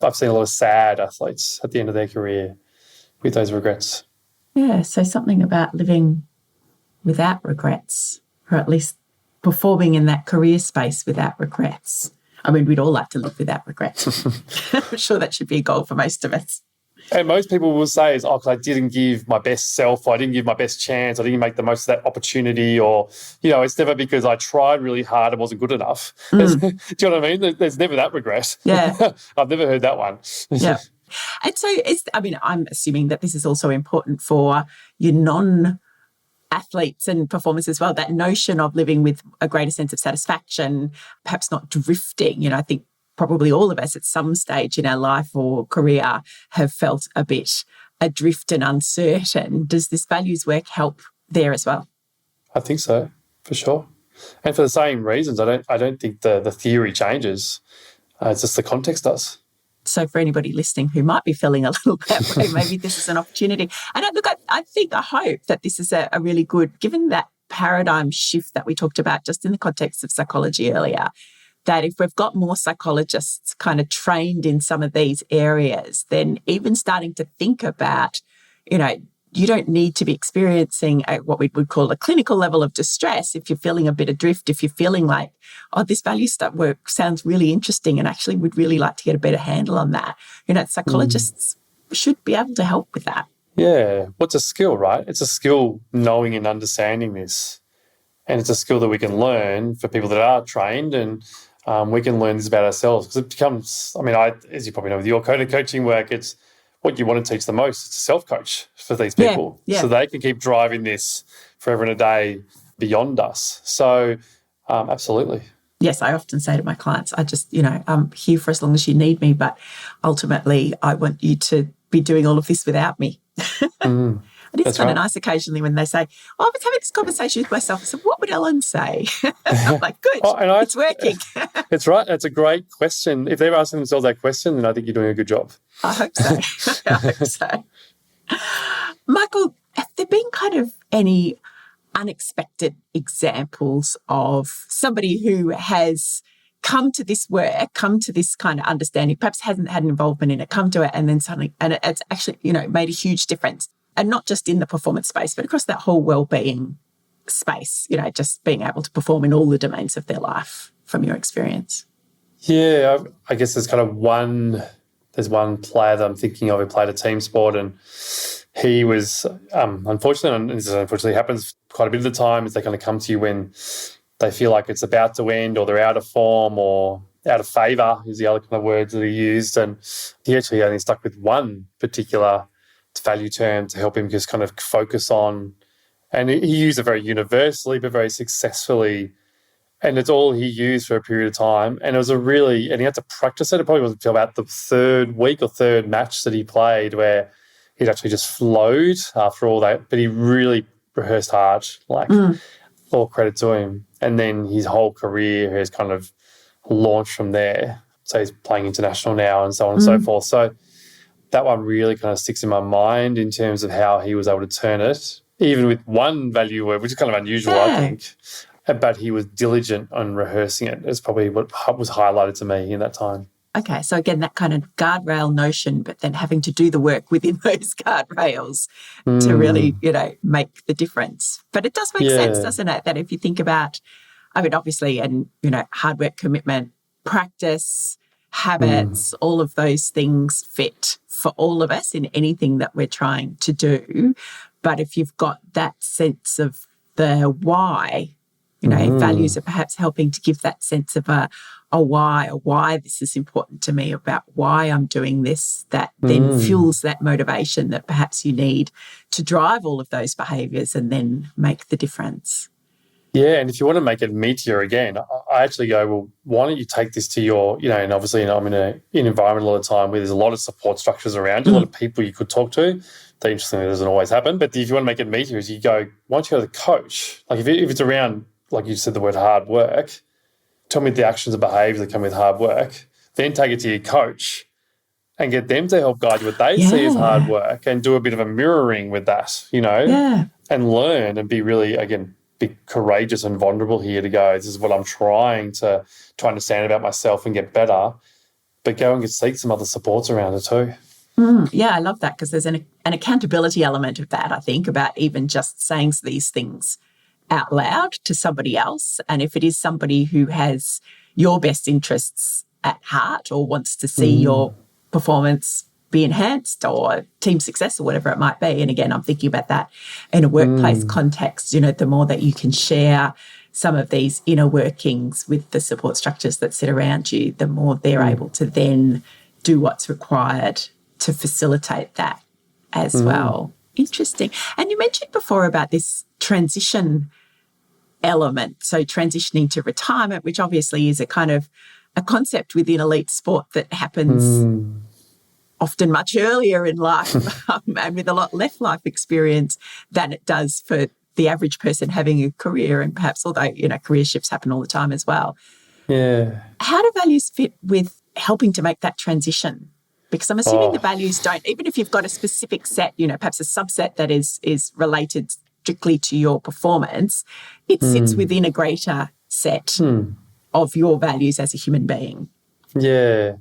I've seen a lot of sad athletes at the end of their career with those regrets. Yeah, so something about living without regrets, or at least performing in that career space without regrets. I mean, we'd all like to live without regrets. I'm sure that should be a goal for most of us. And most people will say is, because I didn't give my best self, or I didn't give my best chance, I didn't make the most of that opportunity, or, it's never because I tried really hard and wasn't good enough. Do you know what I mean? There's never that regret. Yeah. I've never heard that one. Yeah. And so, I'm assuming that this is also important for your non-athletes and performers as well, that notion of living with a greater sense of satisfaction, perhaps not drifting. I think probably all of us at some stage in our life or career have felt a bit adrift and uncertain. Does this values work help there as well? I think so, for sure. And for the same reasons, I don't think the theory changes. It's just the context does. So for anybody listening who might be feeling a little that way, maybe this is an opportunity. And I hope that this is a really good, given that paradigm shift that we talked about just in the context of psychology earlier, that if we've got more psychologists kind of trained in some of these areas, then even starting to think about, you don't need to be experiencing what we would call a clinical level of distress if you're feeling a bit adrift, if you're feeling like, this value stuff work sounds really interesting and actually would really like to get a better handle on that. Psychologists should be able to help with that. Yeah. What's a skill, right? It's a skill knowing and understanding this. And it's a skill that we can learn for people that are trained, and we can learn this about ourselves, because it becomes, as you probably know, with your coaching work, it's what you want to teach the most. It's a self-coach for these people. Yeah. So they can keep driving this forever and a day beyond us. So absolutely. Yes, I often say to my clients, I'm here for as long as you need me, but ultimately I want you to be doing all of this without me. It is kind of nice occasionally when they say, I was having this conversation with myself. So what would Ellen say? I'm like, good, it's working. It's right. That's a great question. If they're asking themselves that question, then I think you're doing a good job. I hope so. Michael, have there been kind of any unexpected examples of somebody who has come to this work, come to this kind of understanding, perhaps hasn't had an involvement in it, come to it and then suddenly, and it's actually, made a huge difference? And not just in the performance space, but across that whole wellbeing space, just being able to perform in all the domains of their life from your experience. Yeah, I guess there's one player that I'm thinking of who played a team sport, and he was, unfortunately, and this unfortunately happens quite a bit of the time, is they kind of come to you when they feel like it's about to end, or they're out of form, or out of favour is the other kind of words that he used. And he actually only stuck with one particular value term to help him just kind of focus on, and he used it very universally but very successfully, and it's all he used for a period of time. And it was and he had to practice it. It probably wasn't until about the third week or third match that he played where he'd actually just flowed after all that, but he really rehearsed hard, all credit to him. And then his whole career has kind of launched from there. So he's playing international now and so on and so forth. So that one really kind of sticks in my mind in terms of how he was able to turn it, even with one value word, which is kind of unusual, I think. But he was diligent on rehearsing it. It's probably what was highlighted to me in that time. Okay, so again, that kind of guardrail notion, but then having to do the work within those guardrails to really, make the difference. But it does make sense, doesn't it, that if you think about, obviously, and, hard work, commitment, practice, habits, all of those things fit for all of us in anything that we're trying to do. But if you've got that sense of the why Values are perhaps helping to give that sense of a why this is important to me, about why I'm doing this, that then fuels that motivation that perhaps you need to drive all of those behaviours and then make the difference. Yeah, and if you want to make it meatier again, I actually go, well, why don't you take this to your, and obviously I'm in an environment a lot of time where there's a lot of support structures around you, a lot of people you could talk to. That interestingly doesn't always happen, but if you want to make it meatier, is you go, why don't you go to the coach? Like if it's around, like you said, the word hard work, tell me the actions and behaviours that come with hard work, then take it to your coach and get them to help guide you what they see as hard work and do a bit of a mirroring with that, and learn and be really, again, be courageous and vulnerable here to go, this is what I'm trying to understand about myself and get better, but go and seek some other supports around it too. Yeah, I love that, because there's an accountability element of that, I think, about even just saying these things out loud to somebody else. And if it is somebody who has your best interests at heart or wants to see your performance be enhanced or team success or whatever it might be. And again, I'm thinking about that in a workplace context, the more that you can share some of these inner workings with the support structures that sit around you, the more they're able to then do what's required to facilitate that as well. Interesting. And you mentioned before about this transition element, so transitioning to retirement, which obviously is a kind of a concept within elite sport that happens often much earlier in life and with a lot less life experience than it does for the average person having a career, and perhaps, although, career shifts happen all the time as well. Yeah. How do values fit with helping to make that transition? Because I'm assuming the values don't, even if you've got a specific set, perhaps a subset that is related strictly to your performance, it sits within a greater set of your values as a human being. Yeah.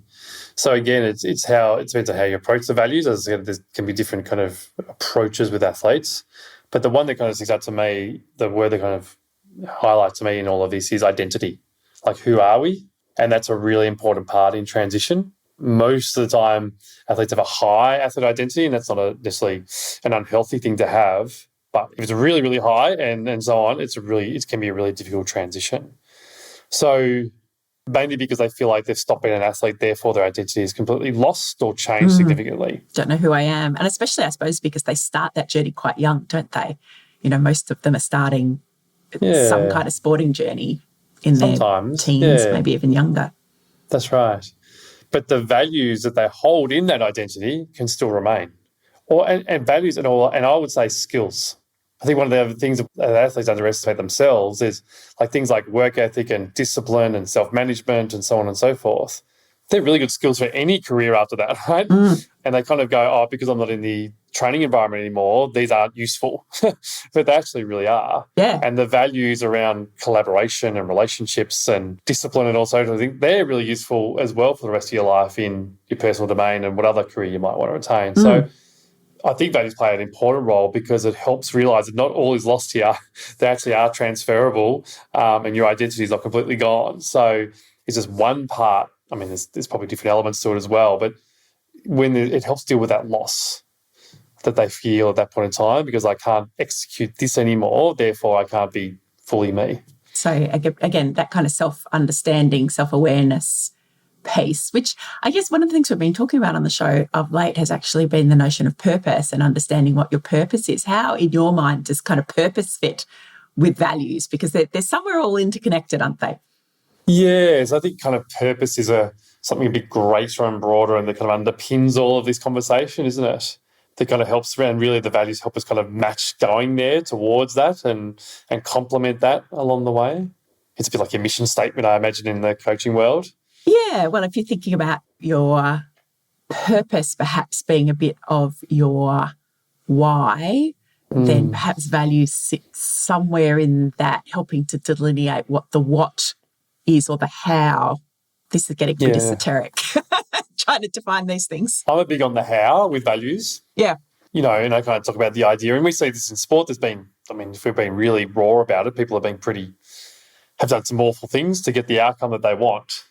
So again, it depends on how you approach the values. As I said, there can be different kind of approaches with athletes. But the one that kind of sticks out to me, the word that kind of highlights to me in all of this is identity. Like, who are we? And that's a really important part in transition. Most of the time, athletes have a high athlete identity, and that's not necessarily an unhealthy thing to have. But if it's really, really high and so on, it can be a really difficult transition. So mainly because they feel like they've stopped being an athlete, therefore their identity is completely lost or changed significantly. Don't know who I am. And especially, I suppose, because they start that journey quite young, don't they? Most of them are starting some kind of sporting journey in their teens, maybe even younger. That's right. But the values that they hold in that identity can still remain. And values and I would say skills. I think one of the other things that athletes underestimate themselves is like things like work ethic and discipline and self-management and so on and so forth. They're really good skills for any career after that, right? And they kind of go, because I'm not in the training environment anymore, these aren't useful. But they actually really are. Yeah. And the values around collaboration and relationships and discipline and also, I think they're really useful as well for the rest of your life in your personal domain and what other career you might want to attain. So I think values play an important role because it helps realise that not all is lost here. They actually are transferable, and your identity is not completely gone. So it's just one part. I mean, there's probably different elements to it as well, but when it helps deal with that loss that they feel at that point in time, because I can't execute this anymore, therefore I can't be fully me. So again, that kind of self-understanding, self-awareness piece, which I guess one of the things we've been talking about on the show of late has actually been the notion of purpose and understanding what your purpose is. How, in your mind, does kind of purpose fit with values? Because they're somewhere all interconnected, aren't they? Yes, I think kind of purpose is something a bit greater and broader, and that kind of underpins all of this conversation, isn't it? That kind of helps, and really the values help us kind of match going there towards that and complement that along the way. It's a bit like your mission statement, I imagine, in the coaching world. Yeah, well, if you're thinking about your purpose perhaps being a bit of your why, then perhaps values sit somewhere in that, helping to delineate what the what is or the how. This is getting pretty esoteric, trying to define these things. I'm a big on the how with values. Yeah. And I kind of talk about the idea, and we see this in sport. If we've been really raw about it, people have done some awful things to get the outcome that they want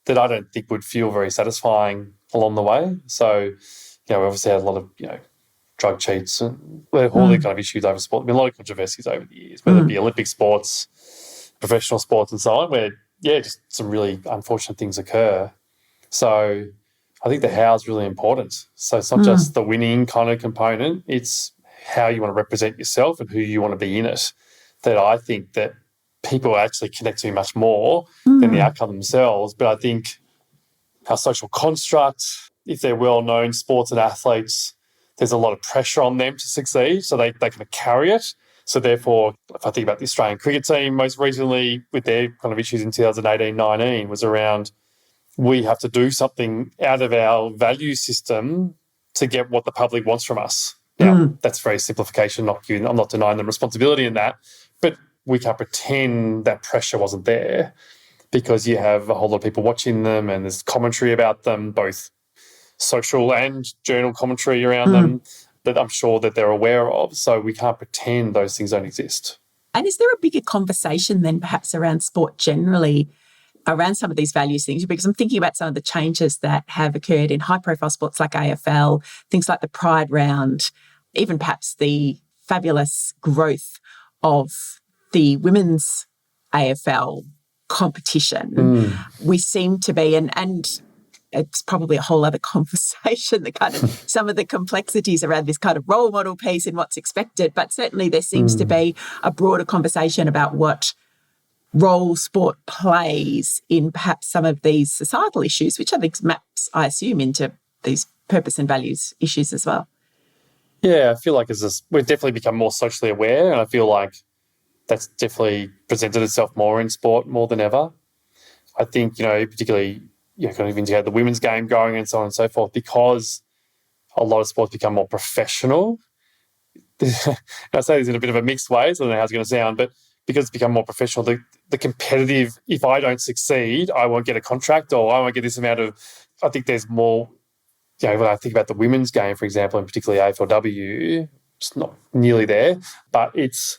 that I don't think would feel very satisfying along the way. So, we obviously had a lot of, drug cheats and all the kind of issues over sport. There's been a lot of controversies over the years, whether it be Olympic sports, professional sports and so on, where, just some really unfortunate things occur. So I think the how is really important. So it's not just the winning kind of component, it's how you want to represent yourself and who you want to be in it, that I think that people actually connect to much more than the outcome themselves. But I think our social construct, if they're well-known sports and athletes, there's a lot of pressure on them to succeed, so they kind of carry it. So therefore, if I think about the Australian cricket team most recently with their kind of issues in 2018-19 was around, we have to do something out of our value system to get what the public wants from us. Now, that's very simplification. I'm not denying them responsibility in that, but we can't pretend that pressure wasn't there, because you have a whole lot of people watching them and there's commentary about them, both social and journal commentary around them that I'm sure that they're aware of. So we can't pretend those things don't exist. And is there a bigger conversation then perhaps around sport generally, around some of these values things? Because I'm thinking about some of the changes that have occurred in high-profile sports like AFL, things like the Pride Round, even perhaps the fabulous growth of the women's AFL competition. We seem to be, and it's probably a whole other conversation, the kind of some of the complexities around this kind of role model piece and what's expected, but certainly there seems to be a broader conversation about what role sport plays in perhaps some of these societal issues, which I think maps, I assume, into these purpose and values issues as well. Yeah, I feel like we've definitely become more socially aware, and I feel like that's definitely presented itself more in sport more than ever. I think, particularly, kind of into the women's game going and so on and so forth, because a lot of sports become more professional. I say this in a bit of a mixed way, so I don't know how it's going to sound, but because it's become more professional, the competitive, if I don't succeed, I won't get a contract or I won't get this amount of, I think there's more, when I think about the women's game, for example, and particularly AFLW, it's not nearly there, but it's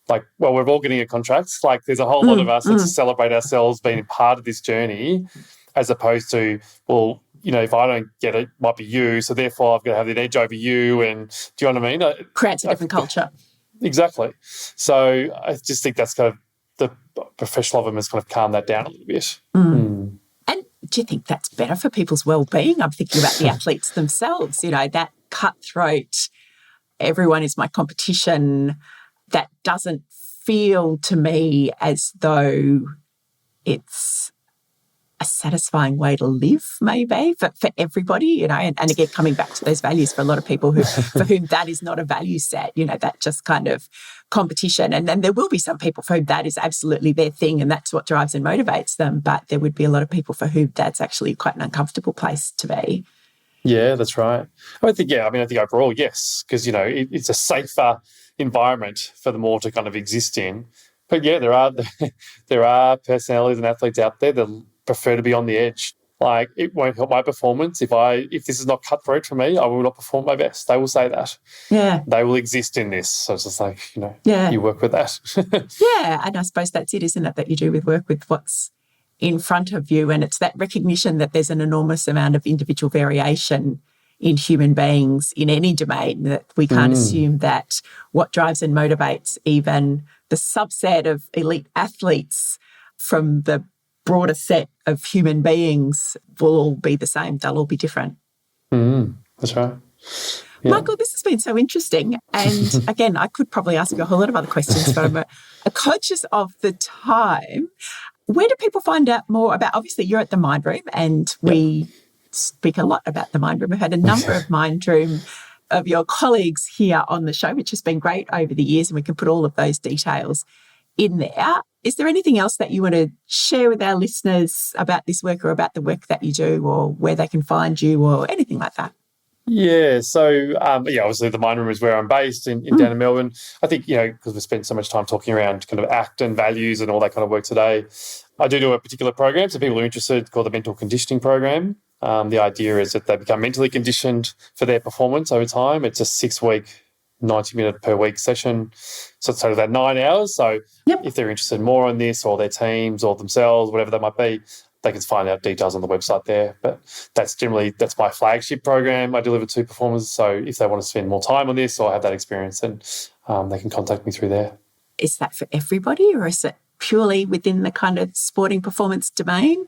like, well, we're all getting a contract. Like there's a whole lot of us that celebrate ourselves being part of this journey, as opposed to, well, if I don't get it, it might be you, so therefore I've got to have an edge over you. And do you know what I mean? Creates a different culture. Exactly. So I just think that's kind of the professional of them has kind of calmed that down a little bit. And do you think that's better for people's well-being? I'm thinking about the athletes themselves, that cutthroat, everyone is my competition, that doesn't feel to me as though it's a satisfying way to live, maybe, for everybody, and again, coming back to those values for a lot of people for whom that is not a value set, that just kind of competition. And then there will be some people for whom that is absolutely their thing and that's what drives and motivates them. But there would be a lot of people for whom that's actually quite an uncomfortable place to be. Yeah, that's right. I think overall, yes, because, it's a safer environment for them all to kind of exist in. But yeah, there are personalities and athletes out there that prefer to be on the edge. Like, it won't help my performance if this is not cutthroat for me, I will not perform my best. They will say that. Yeah. They will exist in this. So it's just like, yeah. You work with that. Yeah, and I suppose that's it, isn't it, that you do with work with what's in front of you, and it's that recognition that there's an enormous amount of individual variation in human beings in any domain, that we can't assume that what drives and motivates even the subset of elite athletes from the broader set of human beings will all be the same. They'll all be different. That's right. Yeah. Michael, this has been so interesting. And again, I could probably ask you a whole lot of other questions, but I'm conscious of the time. Where do people find out more about, obviously you're at the Mind Room and we speak a lot about the Mind Room. We've had a number of Mind Room of your colleagues here on the show, which has been great over the years, and we can put all of those details in there. Is there anything else that you want to share with our listeners about this work or about the work that you do, or where they can find you or anything like that? Yeah, so obviously the Mind Room is where I'm based down in Melbourne. I think, because we've spent so much time talking around kind of ACT and values and all that kind of work today, I do a particular program. So people who are interested, called the Mental Conditioning Program. The idea is that they become mentally conditioned for their performance over time. It's a 6-week, 90-minute per week session. So it's sort of that 9 hours. So if they're interested more on this, or their teams or themselves, whatever that might be, they can find out details on the website there. But that's my flagship program I deliver to performers. So if they want to spend more time on this or have that experience, then they can contact me through there. Is that for everybody, or is it purely within the kind of sporting performance domain?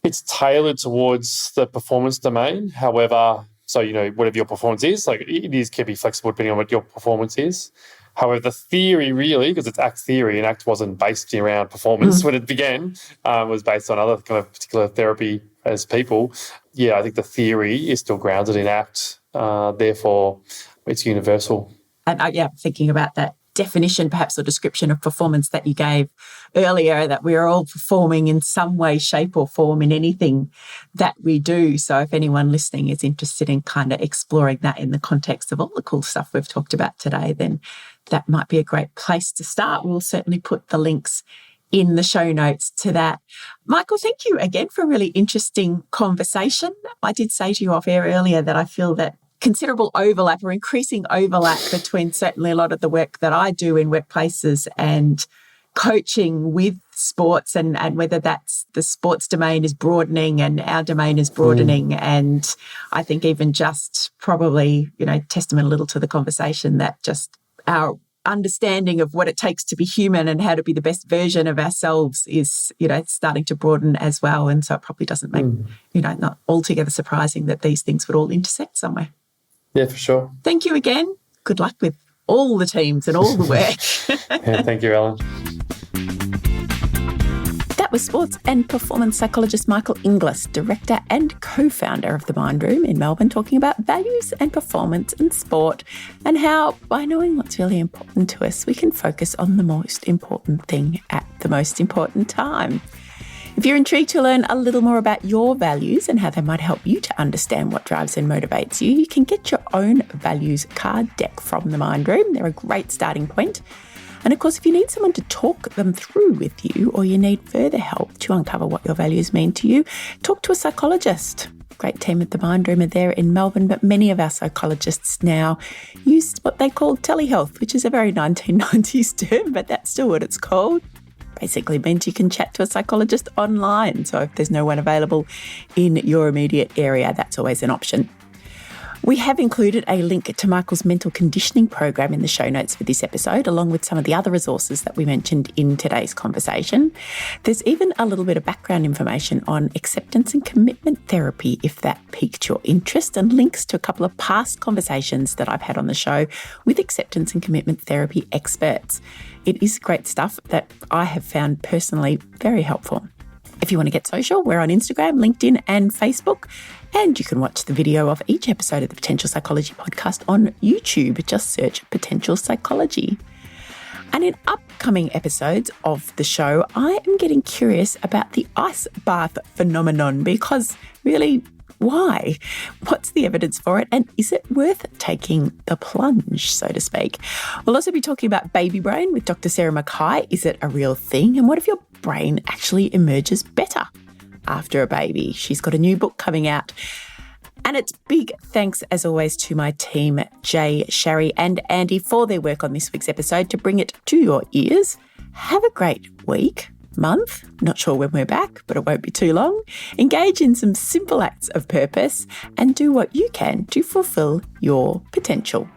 It's tailored towards the performance domain. However, so, whatever your performance is, like can be flexible depending on what your performance is. However, the theory really, because it's ACT theory, and ACT wasn't based around performance when it began, was based on other kind of particular therapy as people. Yeah, I think the theory is still grounded in ACT. Therefore, it's universal. And thinking about that definition, perhaps, or description of performance that you gave earlier, that we're all performing in some way, shape or form in anything that we do. So if anyone listening is interested in kind of exploring that in the context of all the cool stuff we've talked about today, then that might be a great place to start. We'll certainly put the links in the show notes to that. Michael, thank you again for a really interesting conversation. I did say to you off air earlier that I feel that considerable overlap or increasing overlap between certainly a lot of the work that I do in workplaces and coaching with sports, and whether that's the sports domain is broadening and our domain is broadening. And I think even just probably, testament a little to the conversation that just our understanding of what it takes to be human and how to be the best version of ourselves is, starting to broaden as well. And so it probably doesn't make, not altogether surprising that these things would all intersect somewhere. Yeah, for sure. Thank you again. Good luck with all the teams and all the work. Yeah, thank you, Ellen. That was sports and performance psychologist Michael Inglis, director and co-founder of the Mind Room in Melbourne, talking about values and performance and sport, and how, by knowing what's really important to us, we can focus on the most important thing at the most important time. If you're intrigued to learn a little more about your values and how they might help you to understand what drives and motivates you, you can get your own values card deck from the Mind Room. They're a great starting point. And of course, if you need someone to talk them through with you, or you need further help to uncover what your values mean to you, talk to a psychologist. Great team at the Mind Room are there in Melbourne, but many of our psychologists now use what they call telehealth, which is a very 1990s term, but that's still what it's called. Basically means you can chat to a psychologist online. So if there's no one available in your immediate area, that's always an option. We have included a link to Michael's mental conditioning program in the show notes for this episode, along with some of the other resources that we mentioned in today's conversation. There's even a little bit of background information on acceptance and commitment therapy, if that piqued your interest, and links to a couple of past conversations that I've had on the show with acceptance and commitment therapy experts. It is great stuff that I have found personally very helpful. If you want to get social, we're on Instagram, LinkedIn and Facebook. And you can watch the video of each episode of the Potential Psychology podcast on YouTube. Just search Potential Psychology. And in upcoming episodes of the show, I am getting curious about the ice bath phenomenon, because really, why? What's the evidence for it? And is it worth taking the plunge, so to speak? We'll also be talking about baby brain with Dr. Sarah Mackay. Is it a real thing? And what if your brain actually emerges better after a baby? She's got a new book coming out. And it's big thanks, as always, to my team, Jay, Sherry and Andy, for their work on this week's episode to bring it to your ears. Have a great week, month. Not sure when we're back, but it won't be too long. Engage in some simple acts of purpose and do what you can to fulfill your potential.